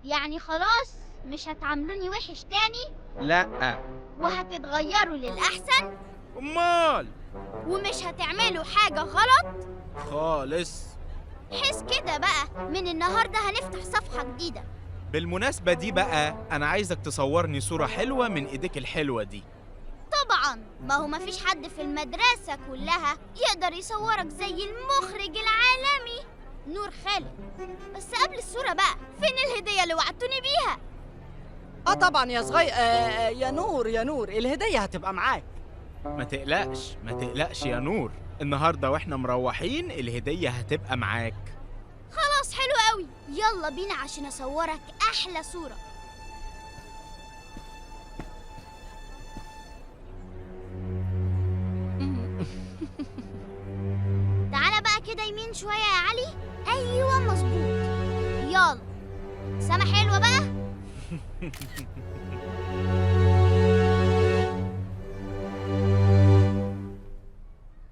يعني خلاص مش هتعاملوني وحش تاني لأ. وهتتغيروا للأحسن أمال. ومش هتعملوا حاجة غلط؟ خالص. حس كده بقى، من النهاردة هنفتح صفحة جديدة. بالمناسبة دي بقى أنا عايزك تصورني صورة حلوة من إيديك الحلوة دي. طبعا، ما هو مفيش حد في المدرسة كلها يقدر يصورك زي المخرج العالمي نور خالد. بس قبل الصورة بقى، فين الهدية اللي وعدتوني بيها؟ طبعا يا صغير. يا نور يا نور، الهدية هتبقى معاك. ما تقلقش ما تقلقش يا نور، النهاردة وإحنا مروحين الهدية هتبقى معاك. خلاص، حلو قوي، يلا بينا عشان أصورك أحلى صورة. تعالى بقى كده يمين شوية يا علي. أيوة مظبوط، يلا سما حلوة بقى.